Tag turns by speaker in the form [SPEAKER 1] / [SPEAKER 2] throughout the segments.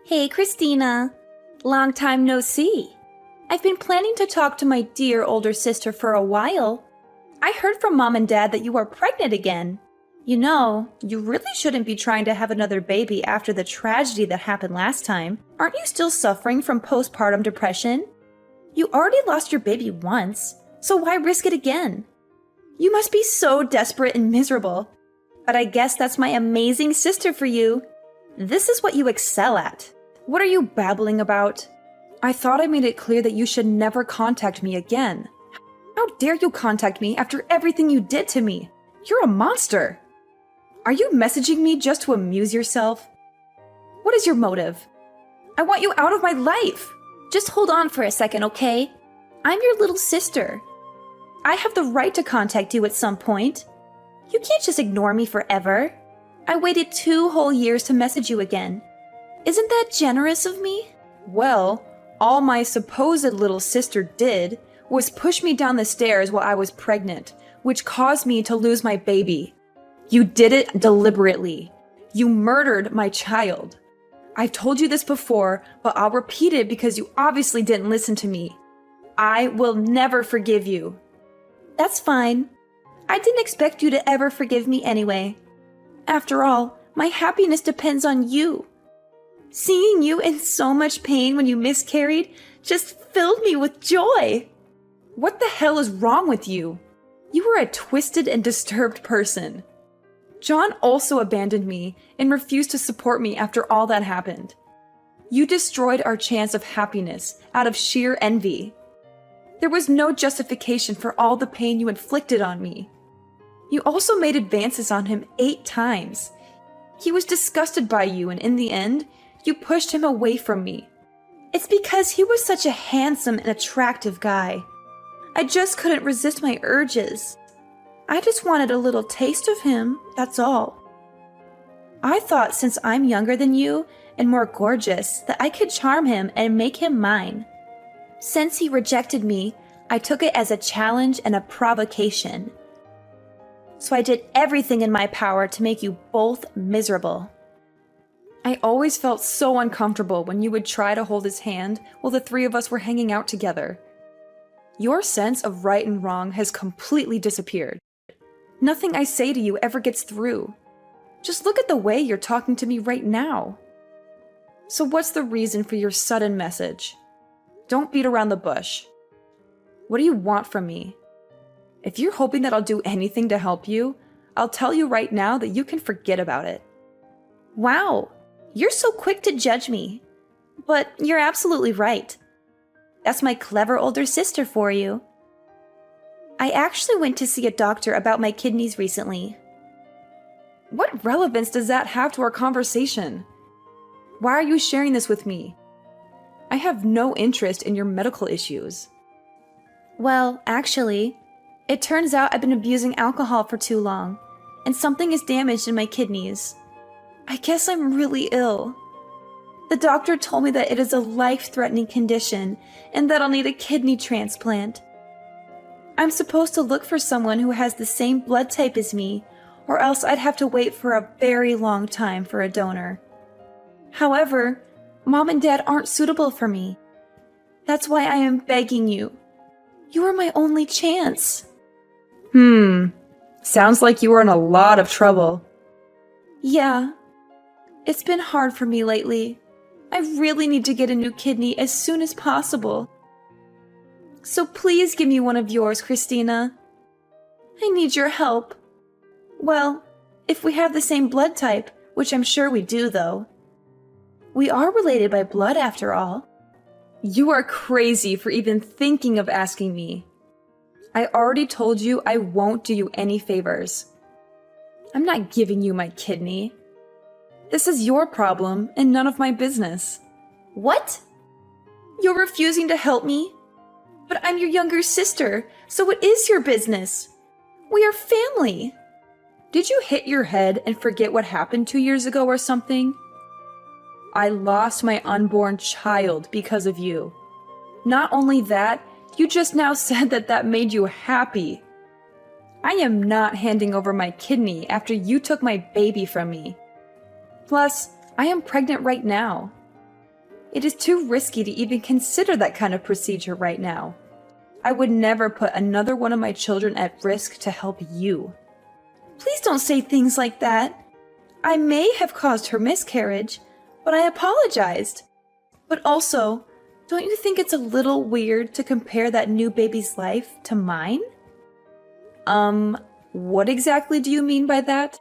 [SPEAKER 1] Hey, Christina. Long time no see. I've been planning to talk to my dear older sister for a while. I heard from Mom and Dad that you are pregnant again. You know, you really shouldn't be trying to have another baby after the tragedy that happened last time. Aren't you still suffering from postpartum depression? You already lost your baby once, so why risk it again? You must be so desperate and miserable. But I guess that's my amazing sister for you. This is what you excel at. What are you babbling about? I thought I made it clear that you should never contact me again. How dare you contact me after everything you did to me? You're a monster. Are you messaging me just to amuse yourself? What is your motive? I want you out of my life. Just hold on for a second, okay? I'm your little sister. I have the right to contact you at some point. You can't just ignore me forever. I waited 2 whole years to message you again. Isn't that generous of me? Well, all my supposed little sister did was push me down the stairs while I was pregnant, which caused me to lose my baby. You did it deliberately. You murdered my child. I've told you this before, but I'll repeat it because you obviously didn't listen to me. I will never forgive you. That's fine. I didn't expect you to ever forgive me anyway. After all, my happiness depends on you. Seeing you in so much pain when you miscarried just filled me with joy. What the hell is wrong with you? You are a twisted and disturbed person. John also abandoned me and refused to support me after all that happened. You destroyed our chance of happiness out of sheer envy. There was no justification for all the pain you inflicted on me. You also made advances on him 8 times. He was disgusted by you, and in the end, you pushed him away from me. It's because he was such a handsome and attractive guy. I just couldn't resist my urges. I just wanted a little taste of him, that's all. I thought since I'm younger than you and more gorgeous that I could charm him and make him mine. Since he rejected me, I took it as a challenge and a provocation. So I did everything in my power to make you both miserable. I always felt so uncomfortable when you would try to hold his hand while the 3 of us were hanging out together. Your sense of right and wrong has completely disappeared. Nothing I say to you ever gets through. Just look at the way you're talking to me right now. So what's the reason for your sudden message? Don't beat around the bush. What do you want from me? If you're hoping that I'll do anything to help you, I'll tell you right now that you can forget about it. Wow, you're so quick to judge me. But you're absolutely right. That's my clever older sister for you. I actually went to see a doctor about my kidneys recently. What relevance does that have to our conversation? Why are you sharing this with me? I have no interest in your medical issues. Well, actually, it turns out I've been abusing alcohol for too long, and something is damaged in my kidneys. I guess I'm really ill. The doctor told me that it is a life-threatening condition and that I'll need a kidney transplant. I'm supposed to look for someone who has the same blood type as me, or else I'd have to wait for a very long time for a donor. However, Mom and Dad aren't suitable for me. That's why I am begging you. You are my only chance. Sounds like you are in a lot of trouble. Yeah. It's been hard for me lately. I really need to get a new kidney as soon as possible. So please give me one of yours, Christina. I need your help. Well, if we have the same blood type, which I'm sure we do, though. We are related by blood, after all. You are crazy for even thinking of asking me. I already told you I won't do you any favors. I'm not giving you my kidney. This is your problem and none of my business. What? You're refusing to help me? But I'm your younger sister, so it is your business. We are family. Did you hit your head and forget what happened 2 years ago or something? I lost my unborn child because of you. Not only that, you just now said that that made you happy. I am not handing over my kidney after you took my baby from me. Plus, I am pregnant right now. It is too risky to even consider that kind of procedure right now. I would never put another one of my children at risk to help you. Please don't say things like that. I may have caused her miscarriage, but I apologized. But also, don't you think it's a little weird to compare that new baby's life to mine? What exactly do you mean by that?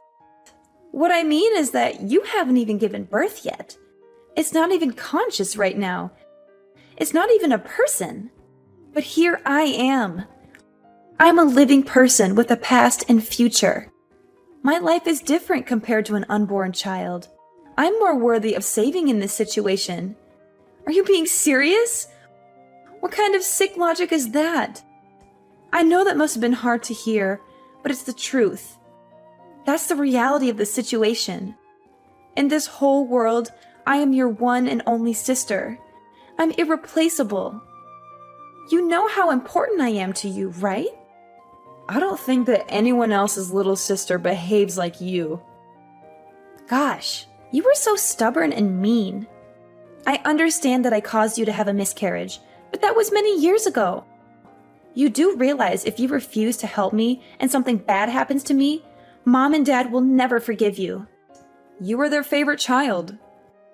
[SPEAKER 1] What I mean is that you haven't even given birth yet. It's not even conscious right now. It's not even a person. But here I am. I'm a living person with a past and future. My life is different compared to an unborn child. I'm more worthy of saving in this situation. Are you being serious? What kind of sick logic is that? I know that must have been hard to hear, but it's the truth. That's the reality of the situation. In this whole world, I am your one and only sister. I'm irreplaceable. You know how important I am to you, right? I don't think that anyone else's little sister behaves like you. Gosh, you were so stubborn and mean. I understand that I caused you to have a miscarriage, but that was many years ago. You do realize if you refuse to help me and something bad happens to me, Mom and Dad will never forgive you. You were their favorite child.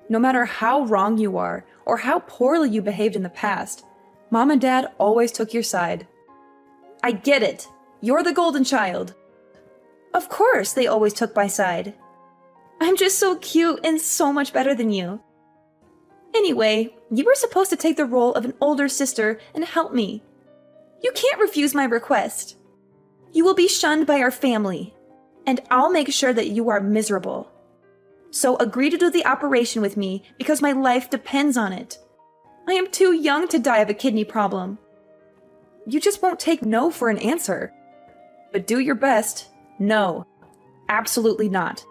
[SPEAKER 1] No matter how wrong you are or how poorly you behaved in the past, Mom and Dad always took your side. I get it. You're the golden child. Of course they always took my side. I'm just so cute and so much better than you. Anyway, you were supposed to take the role of an older sister and help me. You can't refuse my request. You will be shunned by our family, and I'll make sure that you are miserable. So agree to do the operation with me because my life depends on it. I am too young to die of a kidney problem. You just won't take no for an answer. But do your best. No, absolutely not.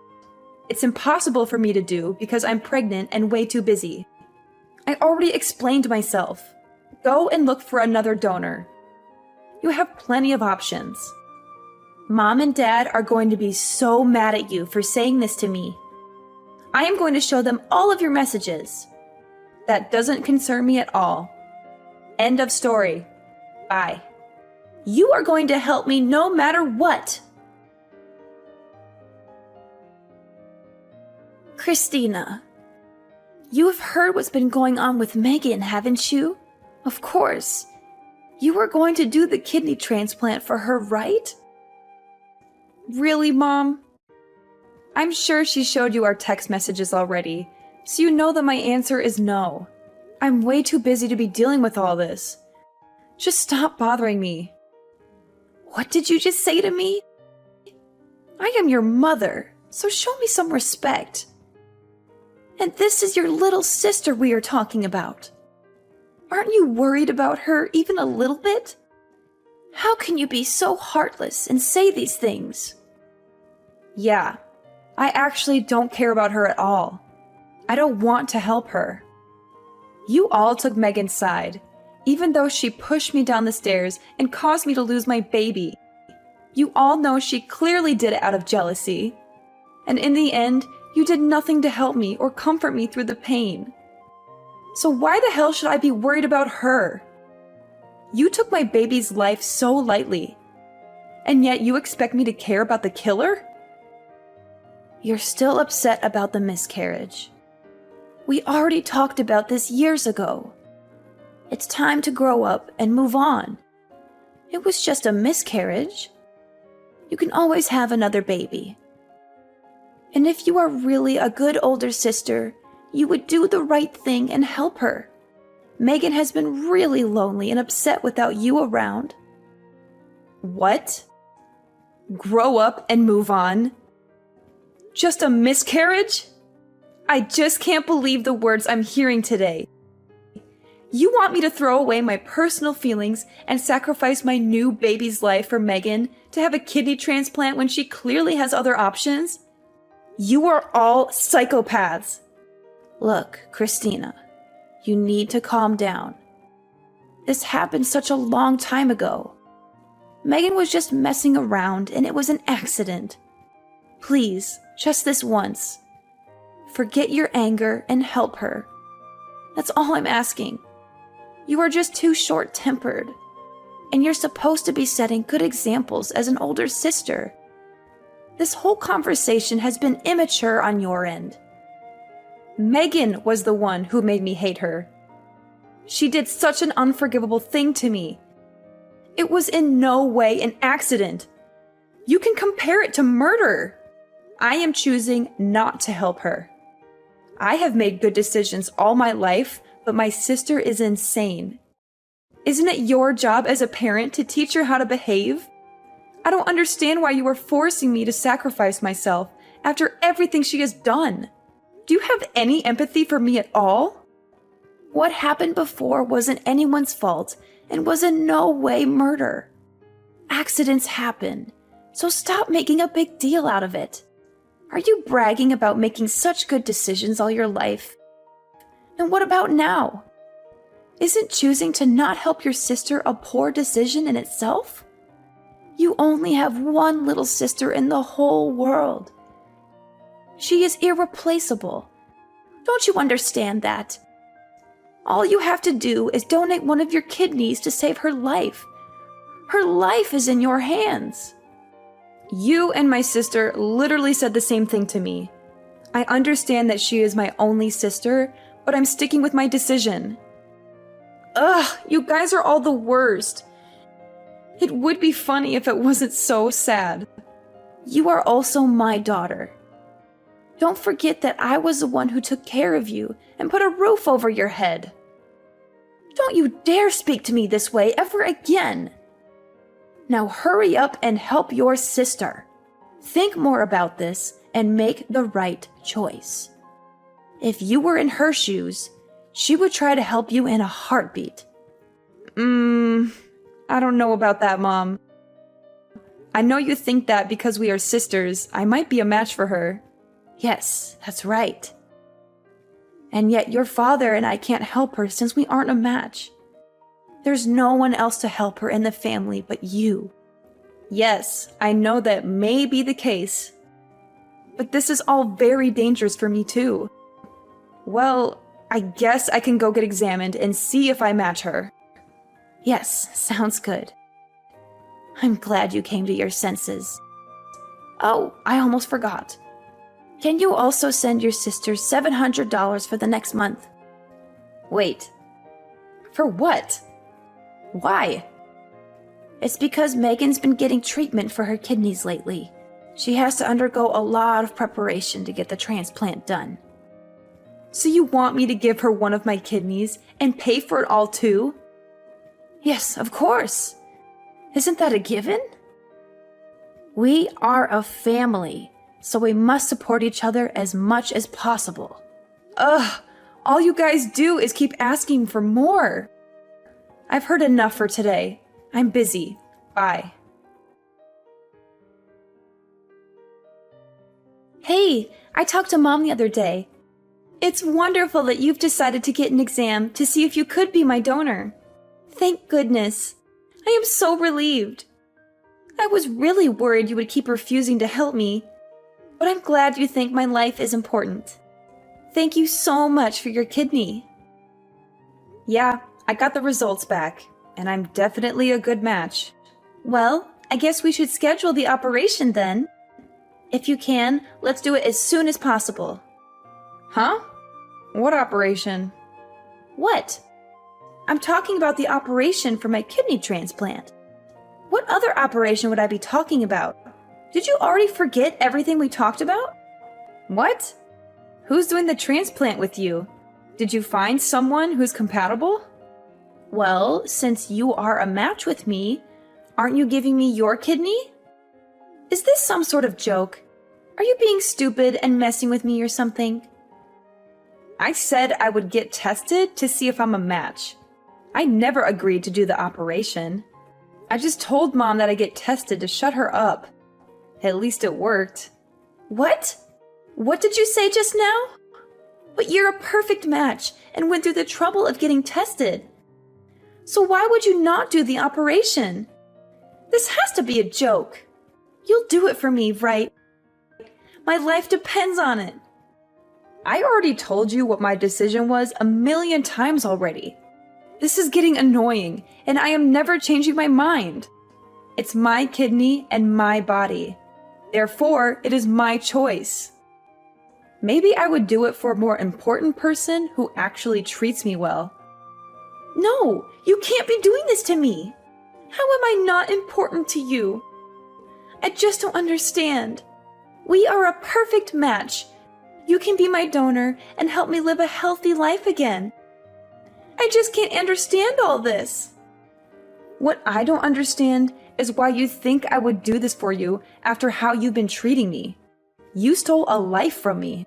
[SPEAKER 1] It's impossible for me to do because I'm pregnant and way too busy. I already explained myself. Go and look for another donor. You have plenty of options. Mom and Dad are going to be so mad at you for saying this to me. I am going to show them all of your messages. That doesn't concern me at all. End of story. Bye. You are going to help me no matter what. Christina, you have heard what's been going on with Megan, haven't you? Of course. You are going to do the kidney transplant for her, right? Really, Mom? I'm sure she showed you our text messages already, so you know that my answer is no. I'm way too busy to be dealing with all this. Just stop bothering me. What did you just say to me? I am your mother, so show me some respect. And this is your little sister we are talking about. Aren't you worried about her even a little bit? How can you be so heartless and say these things? Yeah, I actually don't care about her at all. I don't want to help her. You all took Megan's side, even though she pushed me down the stairs and caused me to lose my baby. You all know she clearly did it out of jealousy. And in the end, you did nothing to help me or comfort me through the pain. So why the hell should I be worried about her? You took my baby's life so lightly, and yet you expect me to care about the killer? You're still upset about the miscarriage. We already talked about this years ago. It's time to grow up and move on. It was just a miscarriage. You can always have another baby. And if you are really a good older sister, you would do the right thing and help her. Megan has been really lonely and upset without you around. What? Grow up and move on? Just a miscarriage? I just can't believe the words I'm hearing today. You want me to throw away my personal feelings and sacrifice my new baby's life for Megan to have a kidney transplant when she clearly has other options? You are all psychopaths. Look, Christina, you need to calm down. This happened such a long time ago. Megan was just messing around and it was an accident. Please, just this once. Forget your anger and help her. That's all I'm asking. You are just too short-tempered. And you're supposed to be setting good examples as an older sister. This whole conversation has been immature on your end. Megan was the one who made me hate her. She did such an unforgivable thing to me. It was in no way an accident. You can compare it to murder. I am choosing not to help her. I have made good decisions all my life, but my sister is insane. Isn't it your job as a parent to teach her how to behave? I don't understand why you are forcing me to sacrifice myself after everything she has done. Do you have any empathy for me at all? What happened before wasn't anyone's fault and was in no way murder. Accidents happen, so stop making a big deal out of it. Are you bragging about making such good decisions all your life? And what about now? Isn't choosing to not help your sister a poor decision in itself? You only have one little sister in the whole world. She is irreplaceable. Don't you understand that? All you have to do is donate one of your kidneys to save her life. Her life is in your hands. You and my sister literally said the same thing to me. I understand that she is my only sister, but I'm sticking with my decision. Ugh, you guys are all the worst. It would be funny if it wasn't so sad. You are also my daughter. Don't forget that I was the one who took care of you and put a roof over your head. Don't you dare speak to me this way ever again. Now hurry up and help your sister. Think more about this and make the right choice. If you were in her shoes, she would try to help you in a heartbeat. I don't know about that, Mom. I know you think that because we are sisters, I might be a match for her. Yes, that's right. And yet your father and I can't help her since we aren't a match. There's no one else to help her in the family but you. Yes, I know that may be the case. But this is all very dangerous for me too. Well, I guess I can go get examined and see if I match her. Yes, sounds good. I'm glad you came to your senses. Oh, I almost forgot. Can you also send your sister $700 for the next month? Wait. For what? Why? It's because Megan's been getting treatment for her kidneys lately. She has to undergo a lot of preparation to get the transplant done. So you want me to give her one of my kidneys and pay for it all too? Yes, of course. Isn't that a given? We are a family, so we must support each other as much as possible. Ugh, all you guys do is keep asking for more. I've heard enough for today. I'm busy. Bye. Hey, I talked to Mom the other day. It's wonderful that you've decided to get an exam to see if you could be my donor. Thank goodness. I am so relieved. I was really worried you would keep refusing to help me, but I'm glad you think my life is important. Thank you so much for your kidney. Yeah, I got the results back, and I'm definitely a good match. Well, I guess we should schedule the operation then. If you can, let's do it as soon as possible. Huh? What operation? What? I'm talking about the operation for my kidney transplant. What other operation would I be talking about? Did you already forget everything we talked about? What? Who's doing the transplant with you? Did you find someone who's compatible? Well, since you are a match with me, aren't you giving me your kidney? Is this some sort of joke? Are you being stupid and messing with me or something? I said I would get tested to see if I'm a match. I never agreed to do the operation. I just told Mom that I get tested to shut her up. At least it worked. What? What did you say just now? But you're a perfect match and went through the trouble of getting tested. So why would you not do the operation? This has to be a joke. You'll do it for me, right? My life depends on it. I already told you what my decision was a million times already. This is getting annoying, and I am never changing my mind. It's my kidney and my body. Therefore, it is my choice. Maybe I would do it for a more important person who actually treats me well. No, you can't be doing this to me. How am I not important to you? I just don't understand. We are a perfect match. You can be my donor and help me live a healthy life again. I just can't understand all this. What I don't understand is why you think I would do this for you after how you've been treating me. You stole a life from me.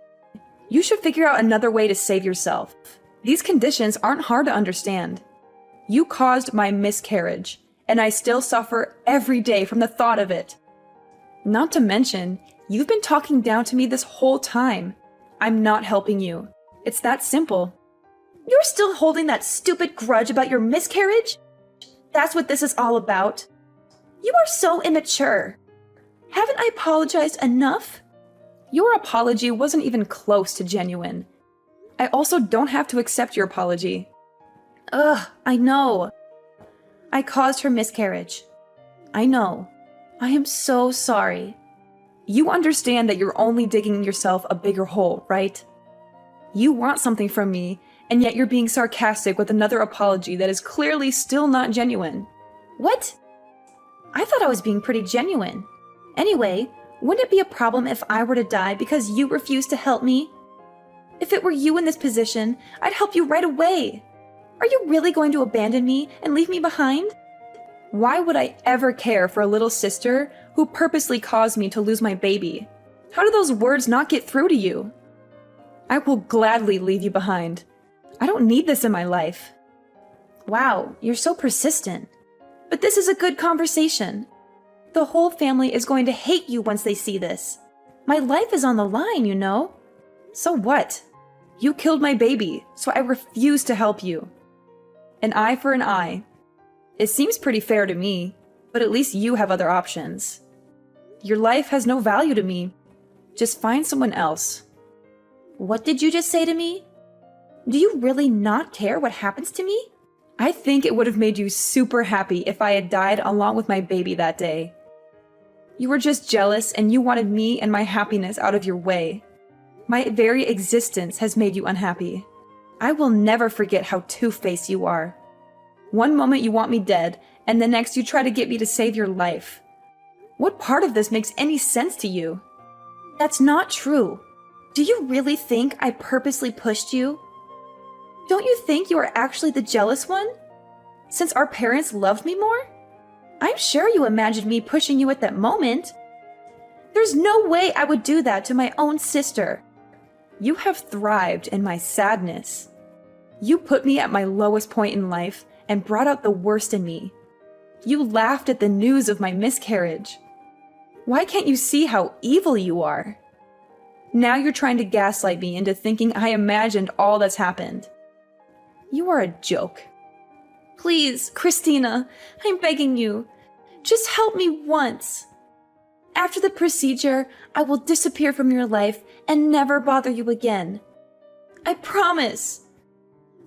[SPEAKER 1] You should figure out another way to save yourself. These conditions aren't hard to understand. You caused my miscarriage, and I still suffer every day from the thought of it. Not to mention, you've been talking down to me this whole time. I'm not helping you. It's that simple. You're still holding that stupid grudge about your miscarriage? That's what this is all about. You are so immature. Haven't I apologized enough? Your apology wasn't even close to genuine. I also don't have to accept your apology. Ugh, I know. I caused her miscarriage. I know. I am so sorry. You understand that you're only digging yourself a bigger hole, right? You want something from me, and yet you're being sarcastic with another apology that is clearly still not genuine. What? I thought I was being pretty genuine. Anyway, wouldn't it be a problem if I were to die because you refused to help me? If it were you in this position, I'd help you right away. Are you really going to abandon me and leave me behind? Why would I ever care for a little sister who purposely caused me to lose my baby? How do those words not get through to you? I will gladly leave you behind. I don't need this in my life. Wow, you're so persistent. But this is a good conversation. The whole family is going to hate you once they see this. My life is on the line, you know. So what? You killed my baby, so I refuse to help you. An eye for an eye. It seems pretty fair to me, but at least you have other options. Your life has no value to me. Just find someone else. What did you just say to me? Do you really not care what happens to me? I think it would have made you super happy if I had died along with my baby that day. You were just jealous and you wanted me and my happiness out of your way. My very existence has made you unhappy. I will never forget how two-faced you are. One moment you want me dead, and the next you try to get me to save your life. What part of this makes any sense to you? That's not true. Do you really think I purposely pushed you? Don't you think you are actually the jealous one? Since our parents loved me more? I'm sure you imagined me pushing you at that moment. There's no way I would do that to my own sister. You have thrived in my sadness. You put me at my lowest point in life and brought out the worst in me. You laughed at the news of my miscarriage. Why can't you see how evil you are? Now you're trying to gaslight me into thinking I imagined all that's happened. You are a joke. Please, Christina, I'm begging you. Just help me once. After the procedure, I will disappear from your life and never bother you again. I promise.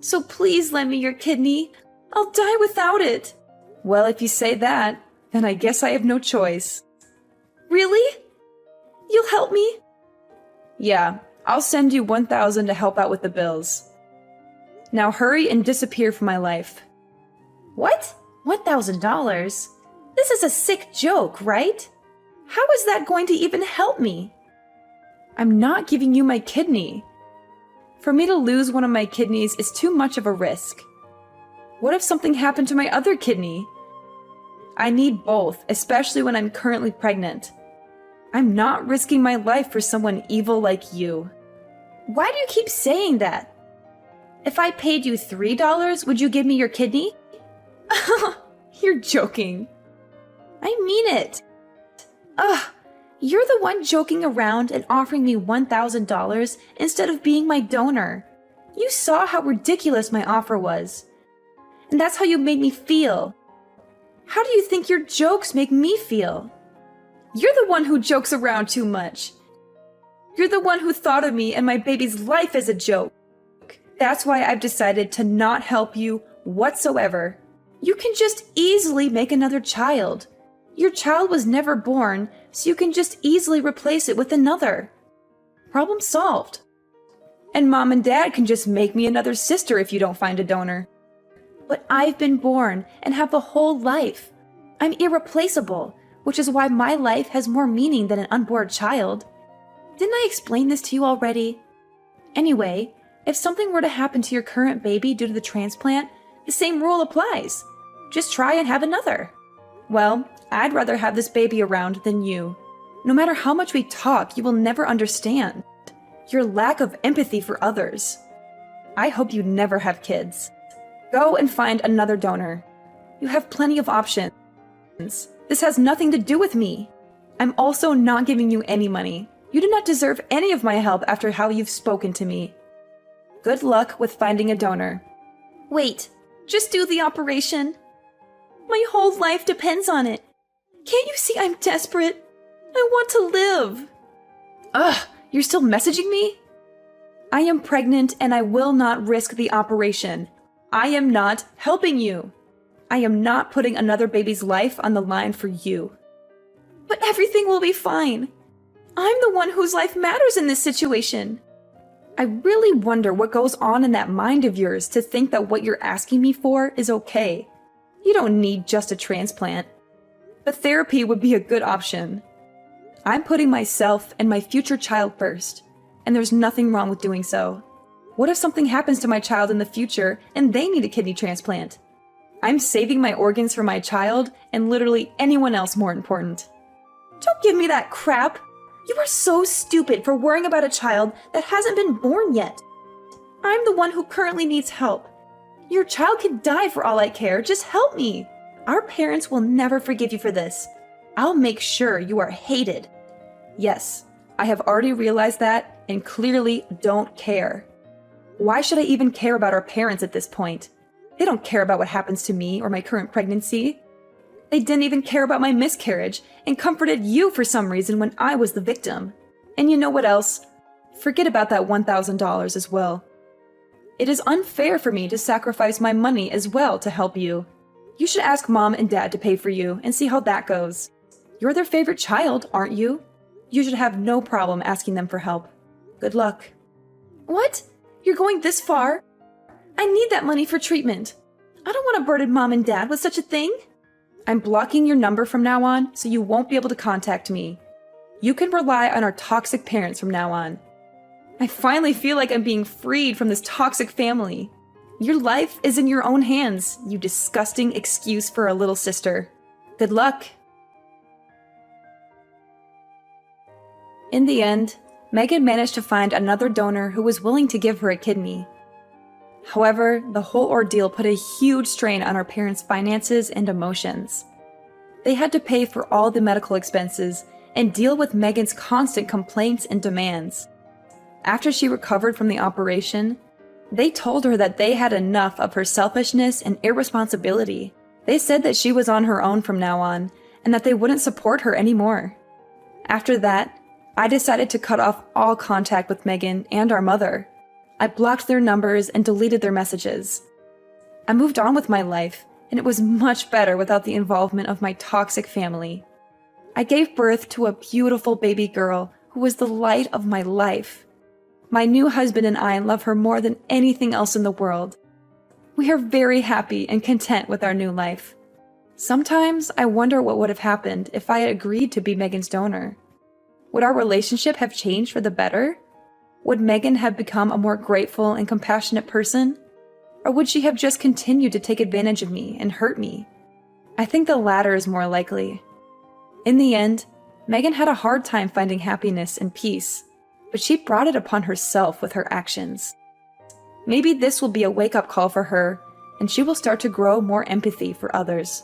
[SPEAKER 1] So please lend me your kidney. I'll die without it. Well, if you say that, then I guess I have no choice. Really? You'll help me? Yeah, I'll send you 1,000 to help out with the bills. Now hurry and disappear from my life. What? $1,000? This is a sick joke, right? How is that going to even help me? I'm not giving you my kidney. For me to lose one of my kidneys is too much of a risk. What if something happened to my other kidney? I need both, especially when I'm currently pregnant. I'm not risking my life for someone evil like you. Why do you keep saying that? If I paid you $3, would you give me your kidney? You're joking. I mean it. Ugh, you're the one joking around and offering me $1,000 instead of being my donor. You saw how ridiculous my offer was. And that's how you made me feel. How do you think your jokes make me feel? You're the one who jokes around too much. You're the one who thought of me and my baby's life as a joke. That's why I've decided to not help you whatsoever. You can just easily make another child. Your child was never born, so you can just easily replace it with another. Problem solved. And Mom and Dad can just make me another sister if you don't find a donor. But I've been born and have a whole life. I'm irreplaceable, which is why my life has more meaning than an unborn child. Didn't I explain this to you already? Anyway, if something were to happen to your current baby due to the transplant, the same rule applies. Just try and have another. Well, I'd rather have this baby around than you. No matter how much we talk, you will never understand. Your lack of empathy for others. I hope you never have kids. Go and find another donor. You have plenty of options. This has nothing to do with me. I'm also not giving you any money. You do not deserve any of my help after how you've spoken to me. Good luck with finding a donor. Wait, just do the operation. My whole life depends on it. Can't you see I'm desperate? I want to live. Ugh, you're still messaging me? I am pregnant and I will not risk the operation. I am not helping you. I am not putting another baby's life on the line for you. But everything will be fine. I'm the one whose life matters in this situation. I really wonder what goes on in that mind of yours to think that what you're asking me for is okay. You don't need just a transplant. But therapy would be a good option. I'm putting myself and my future child first, and there's nothing wrong with doing so. What if something happens to my child in the future and they need a kidney transplant? I'm saving my organs for my child and literally anyone else more important. Don't give me that crap! You are so stupid for worrying about a child that hasn't been born yet. I'm the one who currently needs help. Your child could die for all I care. Just help me. Our parents will never forgive you for this. I'll make sure you are hated. Yes, I have already realized that and clearly don't care. Why should I even care about our parents at this point? They don't care about what happens to me or my current pregnancy. They didn't even care about my miscarriage and comforted you for some reason when I was the victim. And you know what else? Forget about that $1,000 as well. It is unfair for me to sacrifice my money as well to help you. You should ask Mom and Dad to pay for you and see how that goes. You're their favorite child, aren't you? You should have no problem asking them for help. Good luck. What? You're going this far? I need that money for treatment. I don't want to burden Mom and Dad with such a thing. I'm blocking your number from now on, so you won't be able to contact me. You can rely on our toxic parents from now on. I finally feel like I'm being freed from this toxic family. Your life is in your own hands, you disgusting excuse for a little sister. Good luck. In the end, Megan managed to find another donor who was willing to give her a kidney. However, the whole ordeal put a huge strain on our parents' finances and emotions. They had to pay for all the medical expenses and deal with Megan's constant complaints and demands. After she recovered from the operation, they told her that they had enough of her selfishness and irresponsibility. They said that she was on her own from now on, and that they wouldn't support her anymore. After that, I decided to cut off all contact with Megan and our mother. I blocked their numbers and deleted their messages. I moved on with my life, and it was much better without the involvement of my toxic family. I gave birth to a beautiful baby girl who was the light of my life. My new husband and I love her more than anything else in the world. We are very happy and content with our new life. Sometimes I wonder what would have happened if I had agreed to be Megan's donor. Would our relationship have changed for the better? Would Megan have become a more grateful and compassionate person? Or would she have just continued to take advantage of me and hurt me? I think the latter is more likely. In the end, Megan had a hard time finding happiness and peace, but she brought it upon herself with her actions. Maybe this will be a wake-up call for her, and she will start to grow more empathy for others.